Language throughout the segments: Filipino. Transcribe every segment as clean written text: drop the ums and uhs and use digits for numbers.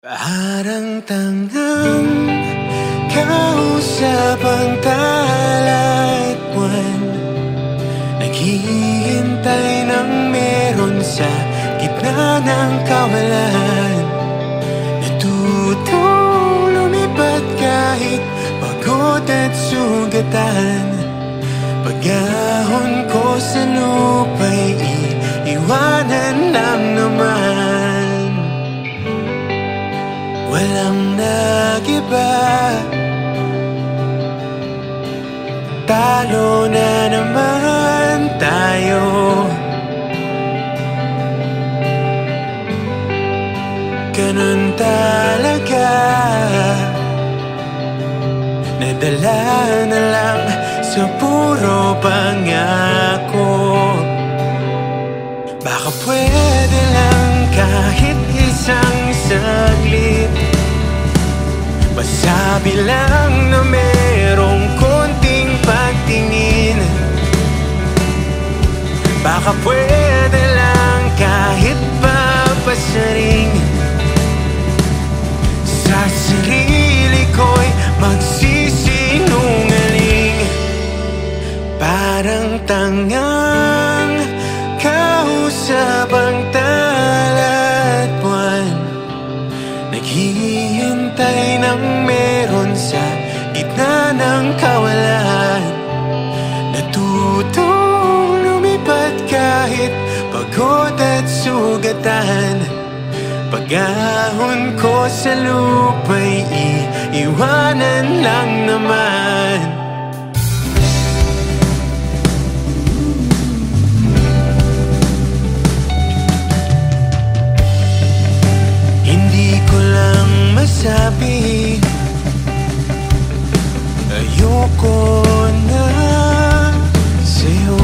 Parang tangang kausap ang talat buwan, naghihintay ng meron sa gitna ng kawalan. Natutong lumipat kahit pagod at sugatan. Pag-ahon ko sa lupa'y iiwanan lang naman. Walang nag-iba, talo na naman tayo. Ganun talaga, nadala na lang sa puro pangako. Baka pwede lang kahit isang saglit, masabi lang na merong konting pagtingin. Baka pwede lang kahit papasaring, sa sarili ko'y magsisinungaling. Parang tangang kausap ang talat buwan, naghihintay ng meron sa gitna ng kawalan. Natutong lumipat kahit pagod at sugatan. Pag-ahon ko sa lupa'y iiwanan lang naman. Hindi ko lang masabi, ayoko na sa'yo.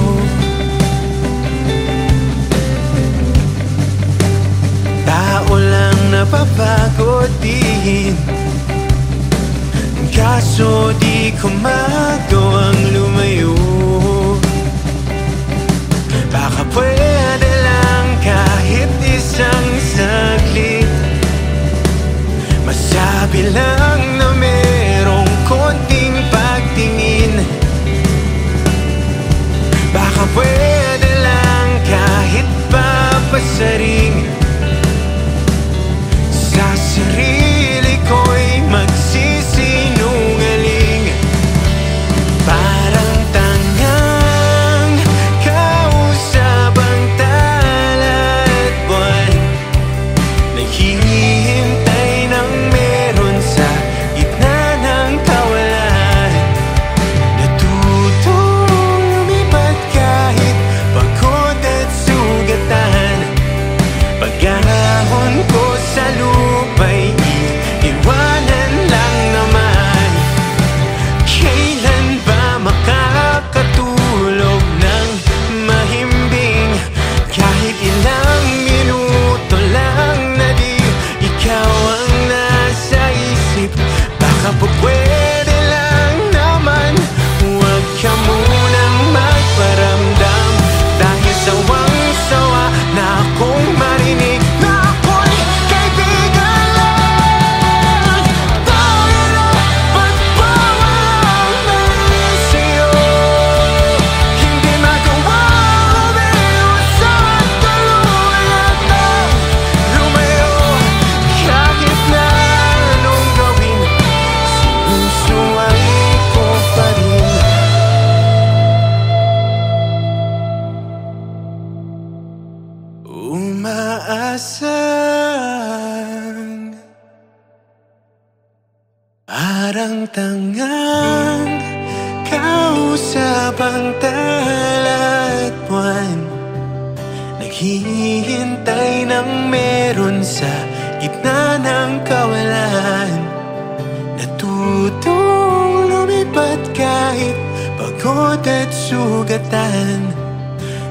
Tao lang napapagod din, kaso di ko magawang lumayo. Baka pwede lang kahit isang saglit, masabi lang na merong konting pagtingin. Baka pwede lang kahit papasaring, sa sarili ko'y magsisinungaling. Parang tangang kausap ang talat buwan, naghihintay ng meron sa gitna ng kawalan. Natutong lumipat kahit pagod at sugatan. Pag-ahon ko sa lupa'y iiwanan lang naman. Kailan ba makakatulog ng mahimbing, kahit ilang minuto lang na di ikaw ang nasa isip? Baka po pwede lang naman, huwag ka munang magparamdam, dahil sawang-sawa na akong marinig na ako'y kaibigan lang. Tayo na pagbawalan sa'yo, hindi magawa umiwas at tuluyan na lumayo. Kahit na anong gawin, sinusuway ko pa rin. Umaasang parang tangang kausap ang talat buwan, naghihintay ng meron sa gitna ng kawalan. Natutong lumipat kahit pagod at sugatan.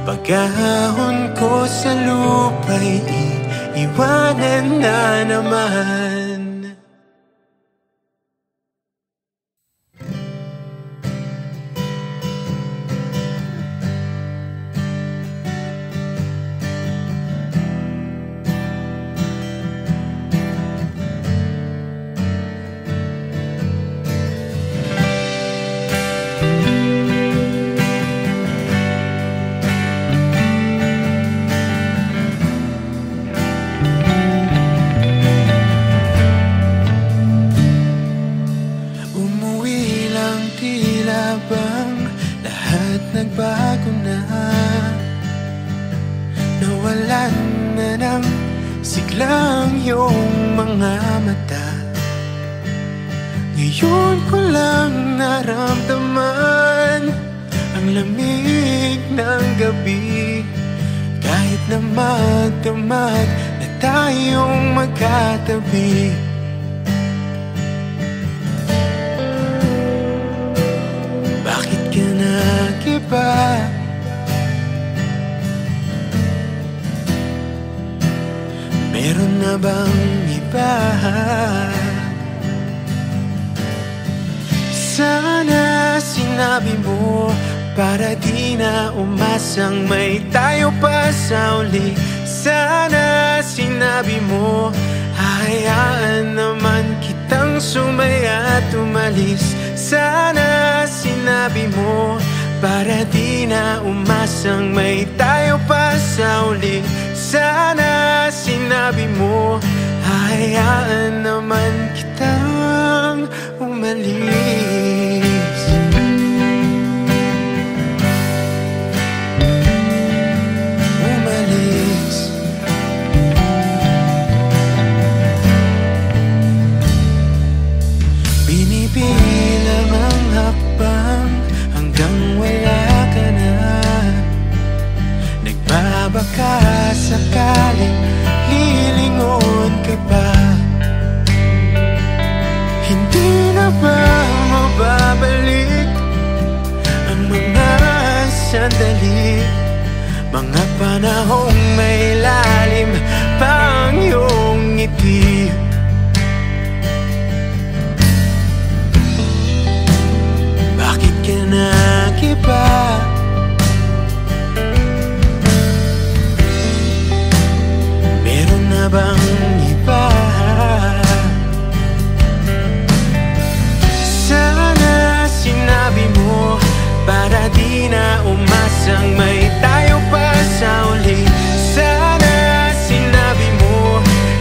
Pag-ahon ko sa lupa'y iiwanan na naman. mga mata. Ngayon ko lang naramdaman ang lamig ng gabi. Kahit na magdamag na tayong magkatabi, bakit ka nag-iba? Meron na bang iba? Sana sinabi mo para di na umasang may tayo pa sa uli. Sana sinabi mo hahayaan naman kitang sumaya at umalis. Sana sinabi mo para di na umasang may tayo pa sa uli. Sana sinabi mo hahayaan naman kitang umalis. Binibilang ang hakbang hanggang wala ka na. Nagbabaka sakaling lilingon ka pa. Hindi na ba mababalik ang mga sandali, mga panahong may lalim pang iyong ngiti? Bakit ka nag-iba? Meron na bang iba? Sana sinabi mo para di na umasang may tayo pa sa uli. Sana sinabi mo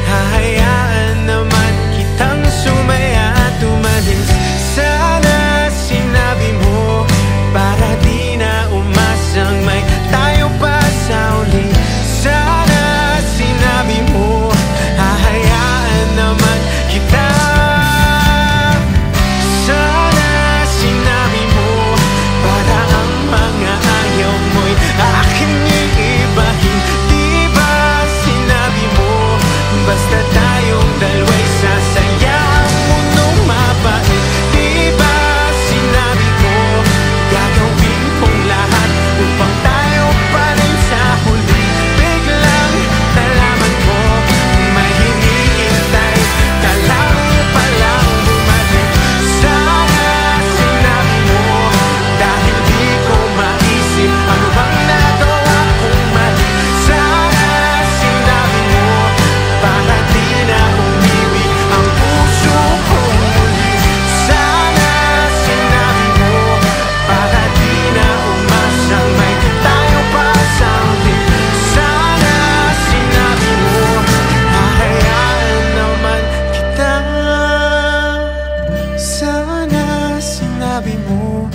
hahayaan naman kitang sumaya at umalis. Sana sinabi mo para di na umasang may tayo pa sa uli. Sana sinabi mo hahayaan naman kita. Sana sinabi mo para ang mga ayaw mo'y aking iibahin. Di ba sinabi mo basta tayong dalawa'y sasaya ang mundong mapait? Di ba sinabi ko gagawin kong lahat upang tayo pa rin sa huli? Biglang nalaman ko may hinihintay ka lang palang bumalik. Sana sinabi mo dahil di ko maisip ano bang nagawa kong mali. Sana sinabi mo para di na umibig ang puso kong muli. Sana sinabi mo para di na umasang may tayo pa sa uli. Sana sinabi mo hahayaan naman kita. Sana sinabi mo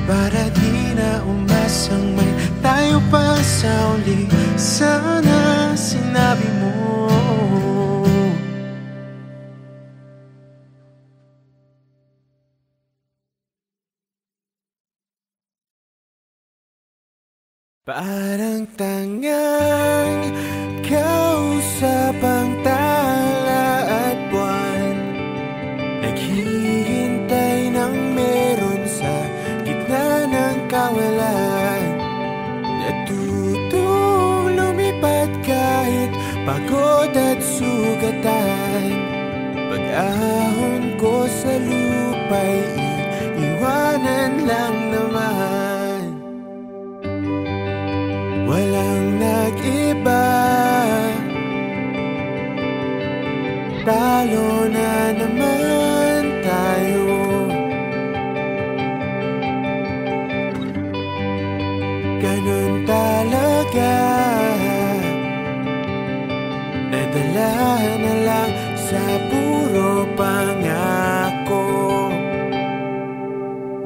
para di na umasang may tayo pa sa uli. Sana sinabi mo. Parang tangang kausap ang tala at buwan, naghihintay ng meron sa gitna ng kawalan. Natutong lumipad kahit pagod at sugatan. Pag-ahon ko sa lupa'y iwanan lang naman. Walang nag-iba, talo na naman tayo. Ganun talaga, nadala na lang sa puro pangako.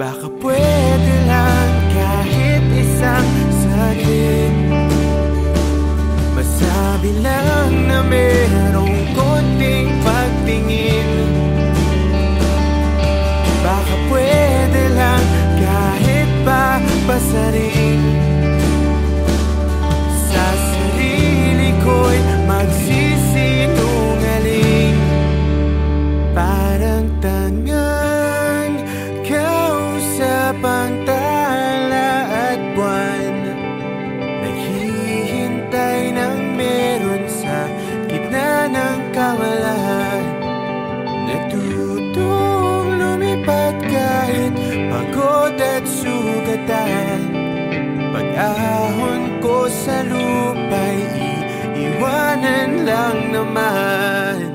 Baka pwede lang kahit isang saglit, masabi lang na merong konting pagtiis. pagod at sugatan. Pag-ahon ko sa lupa'y iiwanan lang naman.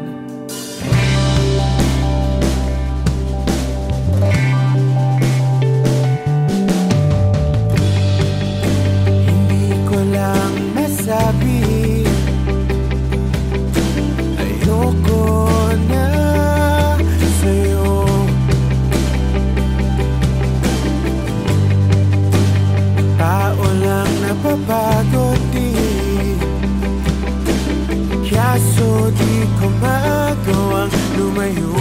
Hindi ko lang masabi, ayoko na sa'yo. Tao lang napapagod din, kaso di ko magawang lumayo.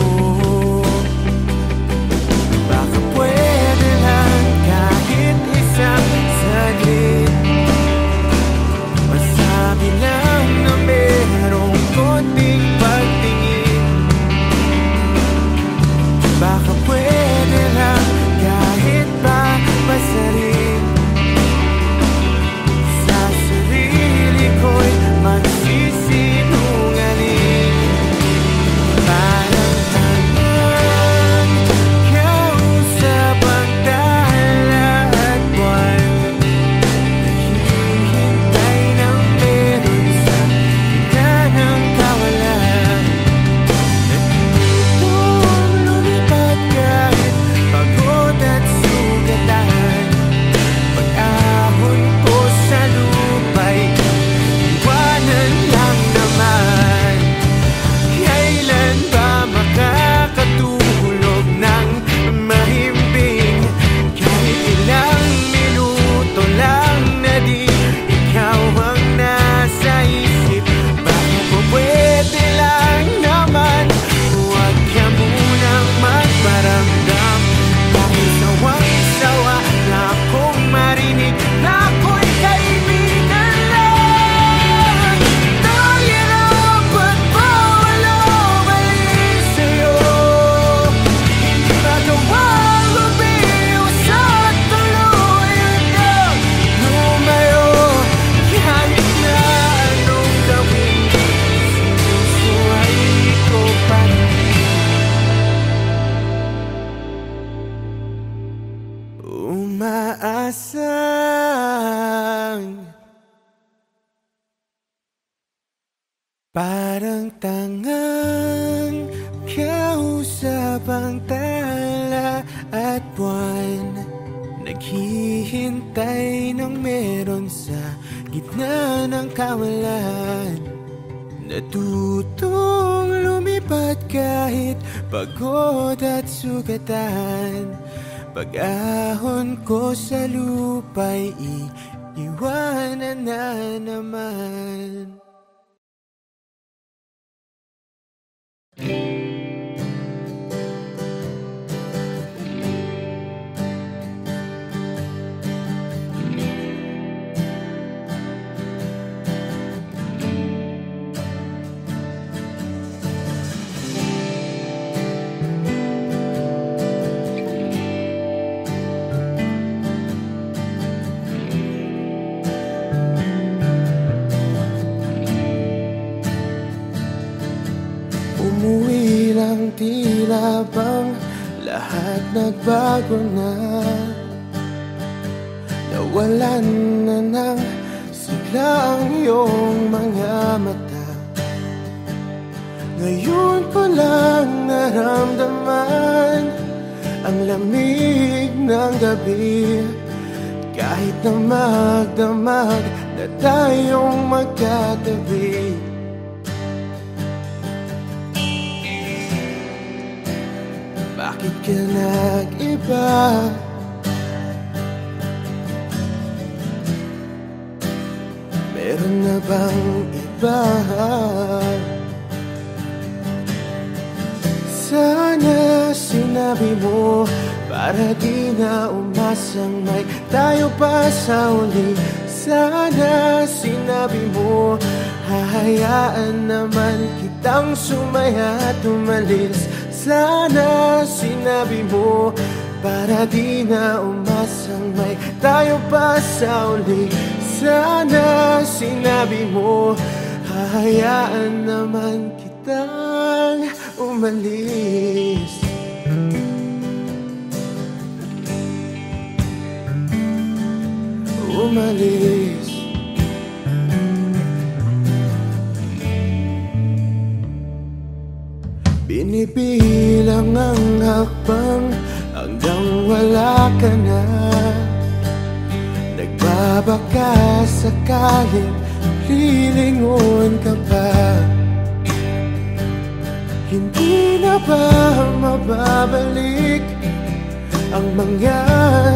Baka pwede lang kahit isang saglit, masabi lang na merong konting pagtingin. Baka pwede lang kahit pa masarin, sa sarili ko'y magsisinungaling. Parang tangang kausap ang tala at buwan, naghihintay ng meron sa gitna ng kawalan. Natutong lumipad kahit pagod at sugatan. Pag-ahon ko sa lupa'y iwanan lang naman. Kailan ba makakatulog ng mahimbing? Kahit ilang minuto lang na di ikaw ang nasa isip. Baka po pwede lang naman, huwag ka munang magparamdam. Dahil sawang-sawa na akong marinig na ako'y kaibigan lang. Nahihirap at bawal umalis sa'yo, hindi magawang umiwas at tuluyan kang lumayo. Kahit na anong gawin, sinusuway ko pa rin. Umaasang parang tangang kausap ang tala at buwan, naghihintay ng meron sa gitna ng kawalan. Natutong lumipad kahit pagod at sugatan. Pag-ahon ko sa lupa'y iiwanan na naman. Umuwi lang, tila bang lahat nagbago na. Nawalan na ng sigla ang iyong mga mata. Ngayon ko lang naramdaman ang lamig ng gabi. Kahit na magdamag na tayong magkatabi, bakit ka nag-iba? Meron na bang iba? Sana sinabi mo, para di na umasang may tayo pa sa uli. Sana sinabi mo, hahayaan naman kitang sumaya at umalis. Sana sinabi mo, para di na umasang may tayo pa sa uli. Sana sinabi mo, hahayaan naman kitang umalis. umalis. Binibilang ang hakbang hanggang wala ka na. Nagbabaka sakaling lilingon ka pa. Hindi na ba mababalik ang mga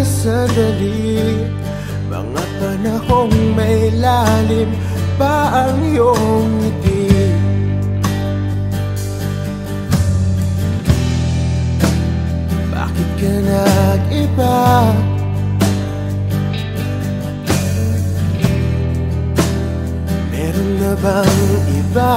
sandali, mga panahong may lalim pa ang iyong ngiti? Bakit ka nag-iba? Meron na bang iba?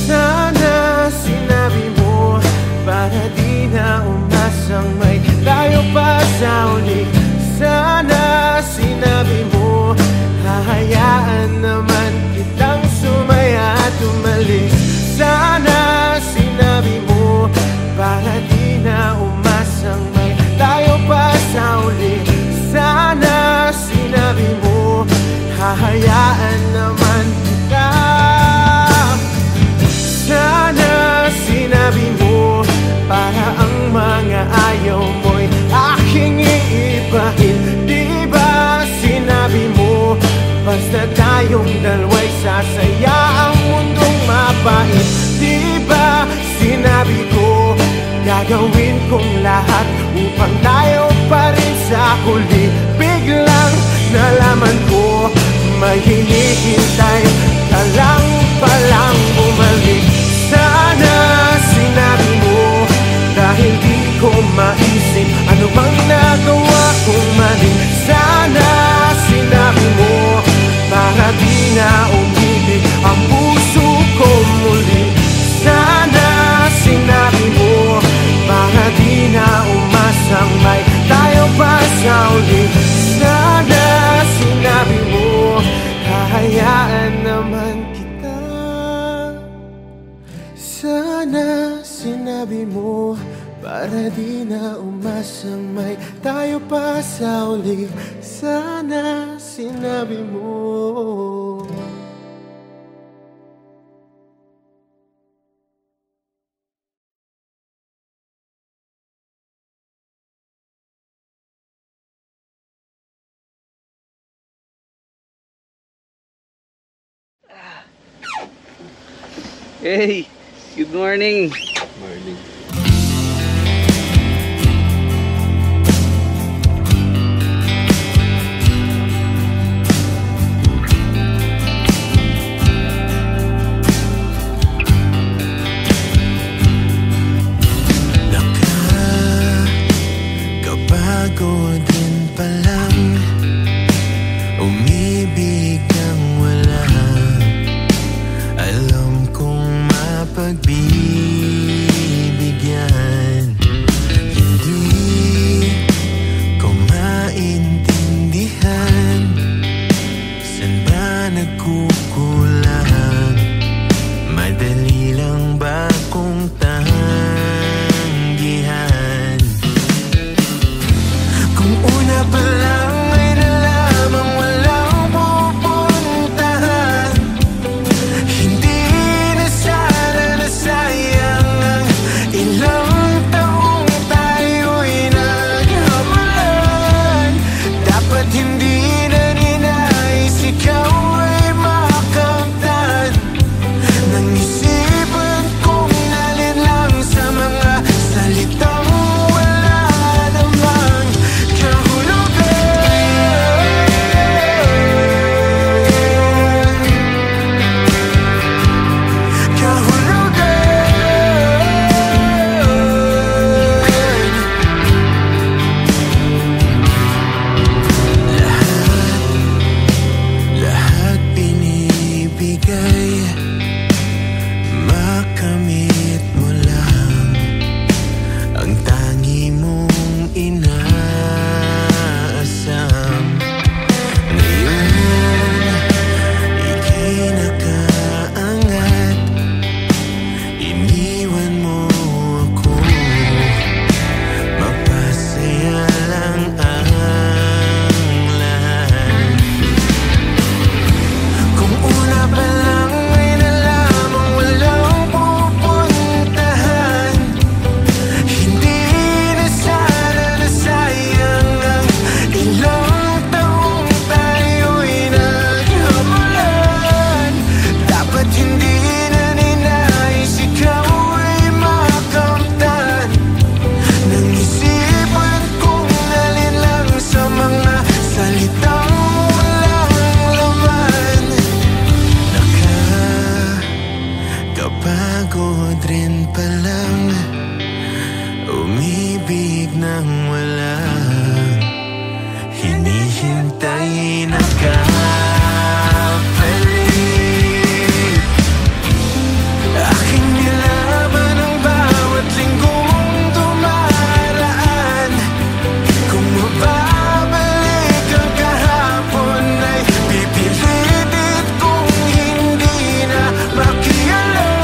Sana sinabi mo para di na umasang may tayo pa sa uli. Sana sinabi mo hahayaan naman kitang sumaya at umalis. Sana sinabi mo para di na umasang may tayo pa sa uli. Sana sinabi mo hahayaan naman kita. Sana sinabi mo para ang mga ayaw mo'y aking iibahin. Di ba sinabi mo basta tayong dalawa'y sasaya ang mundong mapait? Di ba sinabi ko gagawin kong lahat upang tayo pa rin sa huli? Biglang nalaman ko may hinihintay ka lang palang bumalik. Sana sinabi mo dahil di ko maisip ano bang nagawa kong mali. Sana sinabi mo para di na umibig ang puso ko muli. Sana sinabi mo para di na umasang may tayo pa sa uli. Sana sinabi mo hahayaan naman kita. Sana sinabi mo para di na umasang may tayo pa sa uli. Sana sinabi mo. Hey, good morning. Morning. Nakakabago din palang umibig ng wala. Alam kong mapagbibigyan. Hindi ko maintindihan saan ba nagkukulang. Madali lang ba kung tanggihan? Kung una pa lang ay nalamang walang pupuntahan, hindi na sana nasayang Pagod rin palang umibig nang wala hinihintay na kapalit. Aking nilaban ang bawat linggong dumaraan. Kung mababalik ang kahapon ay pipilitit kong hindi na makialam.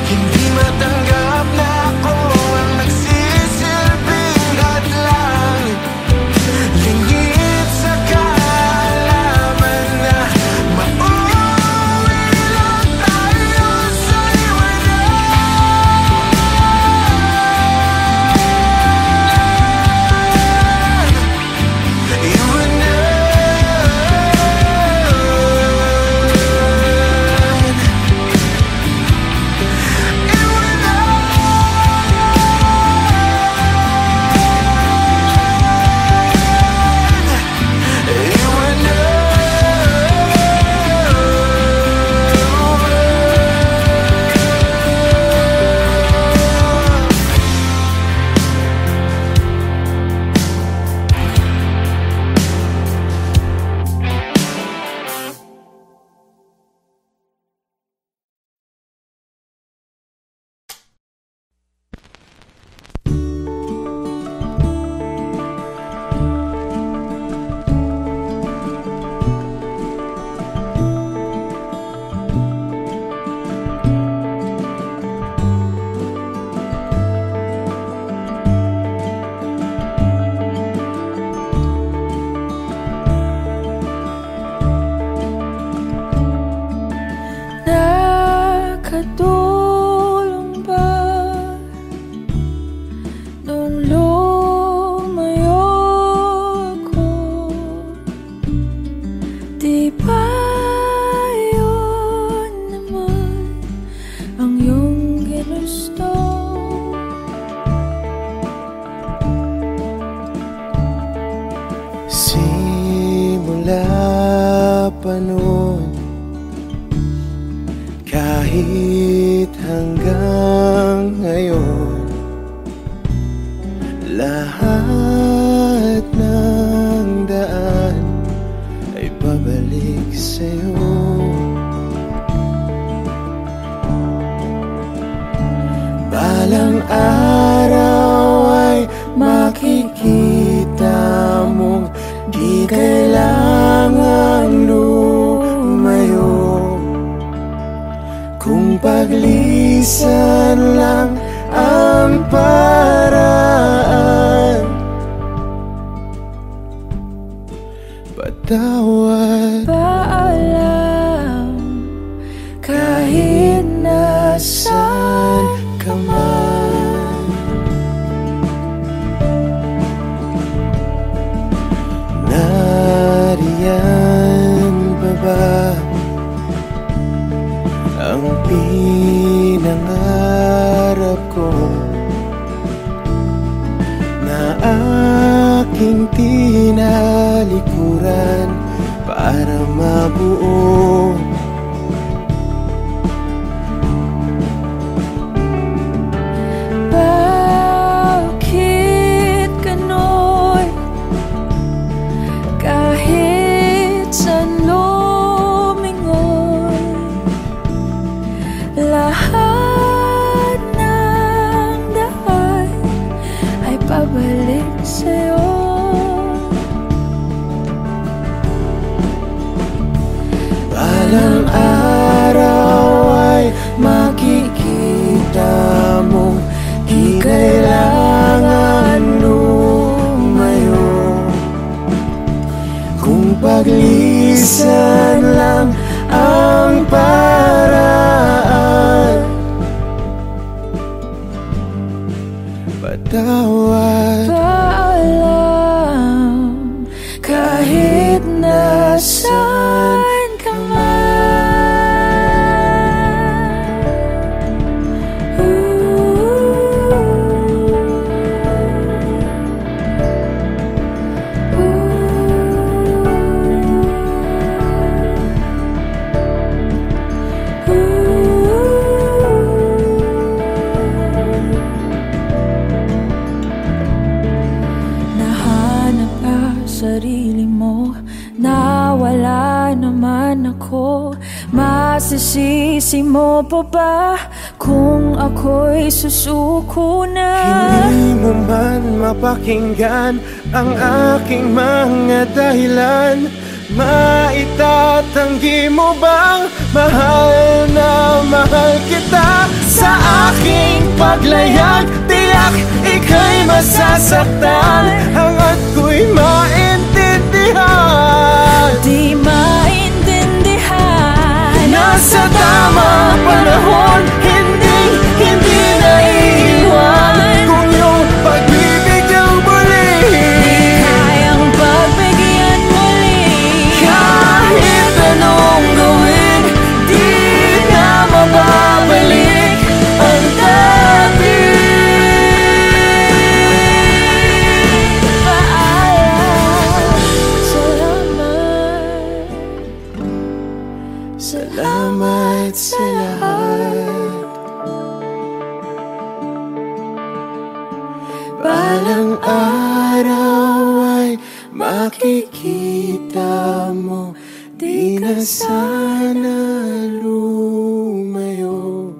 Hindi matanggap na ako ang nagsisilbing hadlang. Lingit sa kaalaman na mauwi lang tayo sa iwanan. Nakatulong ba nung lumayo ako? Di ba yun naman ang iyong ginusto? Simula pa noon, kahit hanggang ngayon, lahat ng daan ay pabalik sa'yo. Balang araw ay makikita mong di kailangang lumayo. Kung paglisan lang ang paraan, patawad, Paalam kahit nasaan ka man. Nariyan pa ba ang pinangarap ko na aking tinalikuran para mabuo? Bakit gano'n? Kahit saan lumingon, lahat ng daan ay pabalik sa'yo. Balang araw ay makikita mong di kailangan lumayo. Kung paglisan lang ang paraan, patawad, Paalam kahit nasaan ka man. Masisisi mo pa ba kung ako'y susuko na? Hindi mo man mapakinggan ang aking mga dahilan. Maitatanggi mo bang mahal na mahal kita? Sa aking paglayag, tiyak ika'y masasaktan hanggat ko'y maintindihan. Di maintindihan. Nasa tamang panahon, hindi naiiwan. Kung iyong pag-ibig ang muli, Di kayang pagbigyan muli. kahit anong gawin, di na mababalik ang dati. Paalam, salamat. Salamat sa lahat. Balang araw ay makikita mo, di na sana lumayo.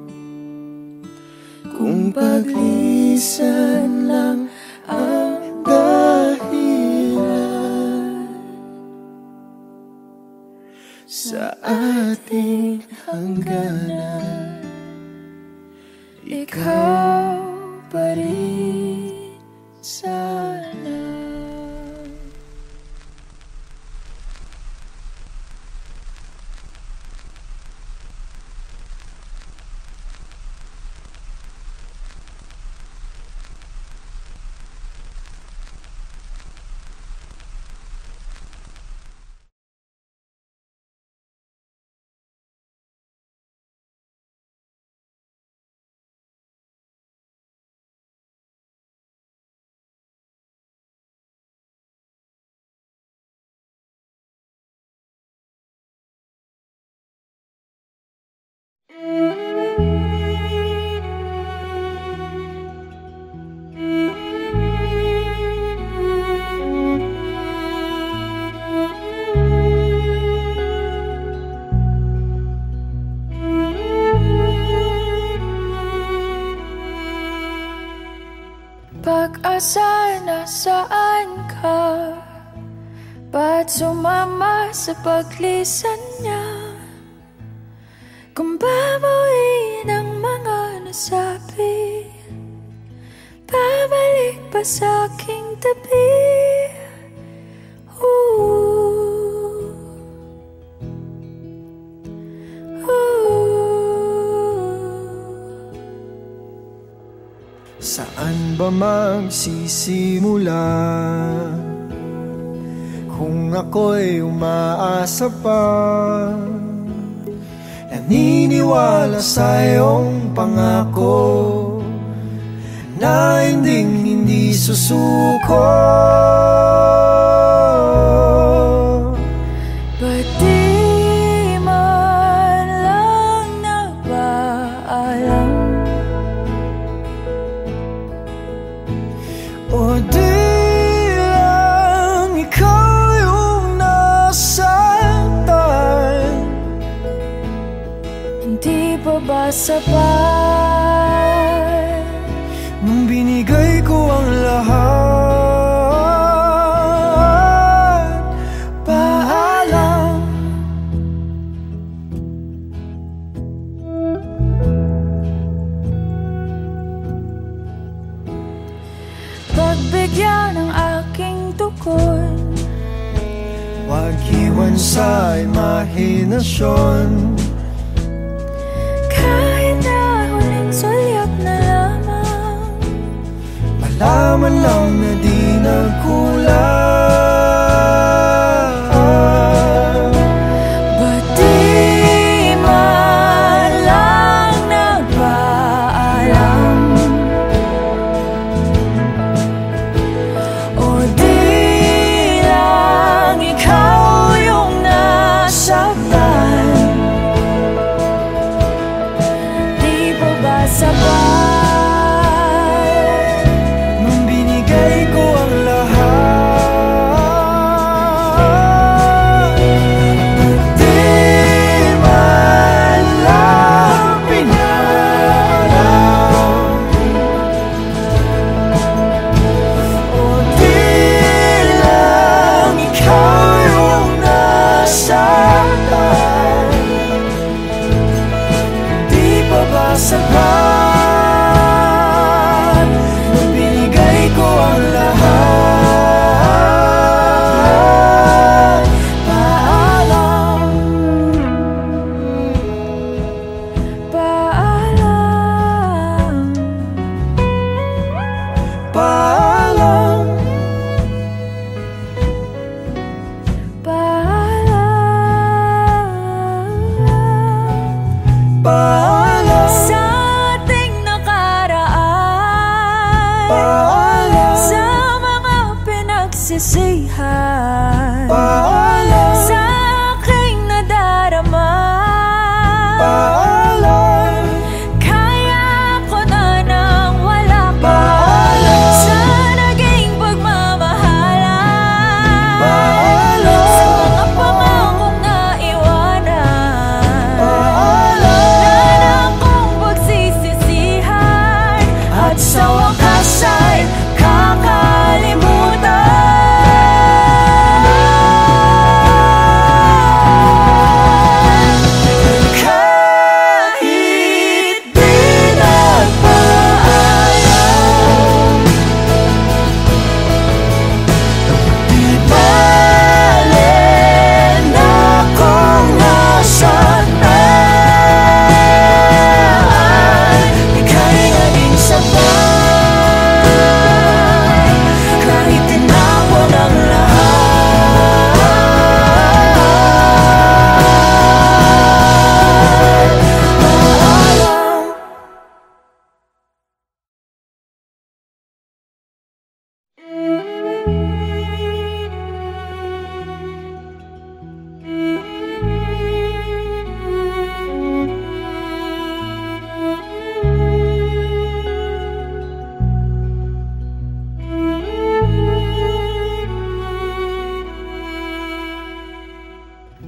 Kung paglisan lang ang dahilan sa ating hangganan, Ikaw pa rin sana. Pag-asa nasaan ka? Ba't sumama sa paglisan niya? Kung babawiin ang mga nasabi, babalik pa sa aking tabi. Ooh. saan ba magsisimula? Kung ako'y umaasa pa, naniniwala sa iyong pangako na hindi susuko. Ba't di man lang nagpaalam? O di lang ikaw yung nasaktan? Hindi pa ba sapat nung binigay ko ang lahat? Paalam. pagbigyan ng aking tukod? Huwag iwan sa imahinasyon. Kahit na huling sulyap na lamang, Malaman lang na di nagkulang. ba't di man lang nagpaalam? O di lang ikaw yung nasaktan? Di pa ba sapat Nung binigay ko ang lahat? Di man sapat nung binigay ko ang lahat. Paalam, paalam, paalam, paalam sa ating nakaraan, paalam, sa mga pinagsisihan, paalam, sa aking nadarama. paalam, Kaya ko na nang wala ka paalam, sa naging pagmamahalan, paalam, sa mga pangakong naiwanan, paalam, na akong pagsisisihan, at sa wakas ay kakalimutan. kahit di nagpaalam, di bale na kung nasaktan, ika'y naging sapat kahit tinapon ang lahat. Paalam,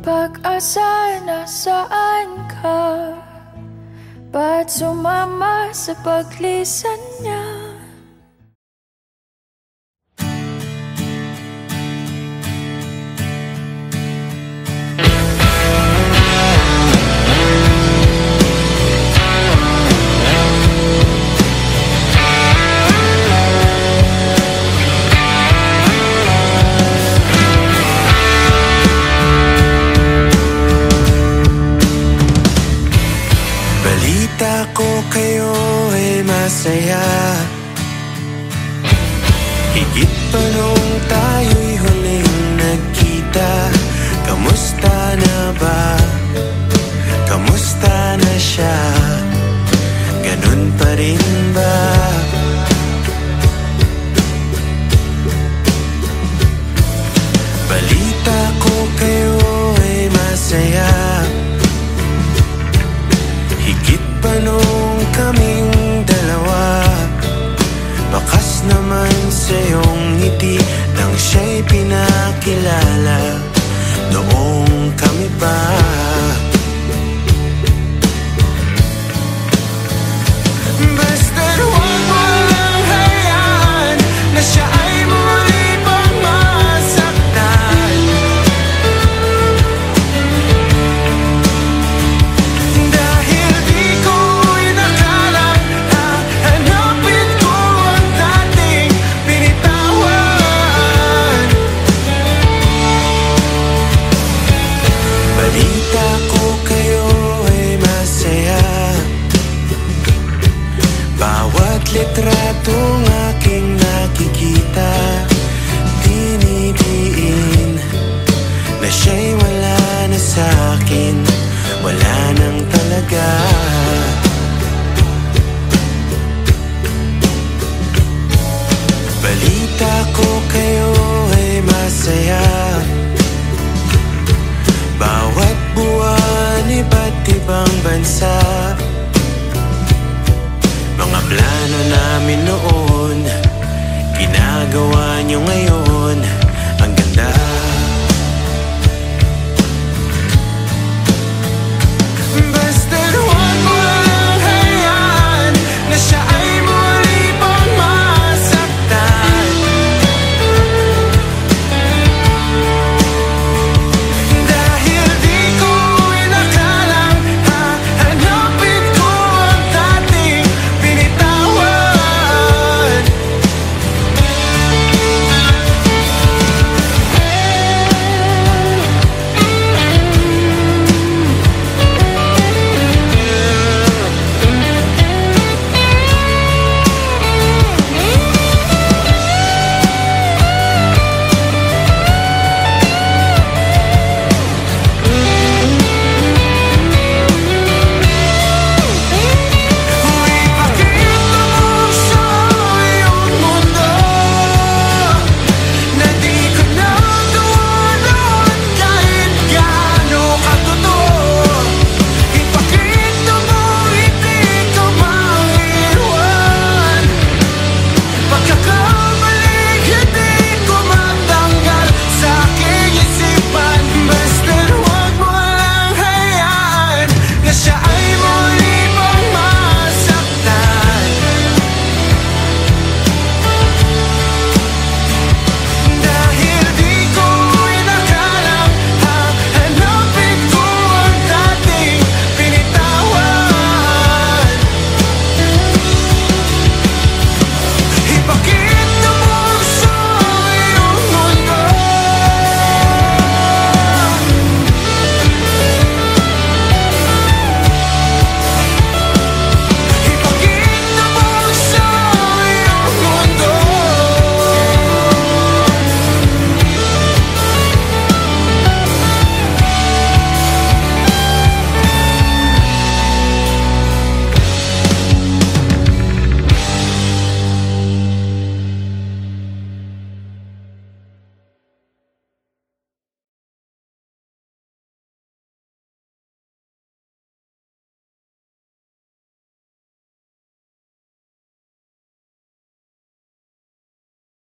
Pag-asa, nasaan ka? Ba't sumama sa paglisan niya? balita ko kayo ay masaya, higit pa nung tayo'y huling nagkita. Kamusta na ba? Kamusta na siya? Ganun pa rin ba? Balita ko kayo ay masaya, higit pa nung kaming dalawa. Bakas naman sa iyong ngiti nang siya'y pinakilala noong kami pa. Basta't huwag mo lang hayaan na siya ay muli pang masaktan, dahil di ko inakala hahanapin ko ang dating binitawan. Balita ko kayo ay masaya, bawat litratong aking nakikita, dinidiin na siya'y wala na sa'kin, wala nang talaga. Balita ko kayo ay masaya, bawat buwan iba't ibang bansa. Mga plano namin noon, ginagawa niyo ngayon.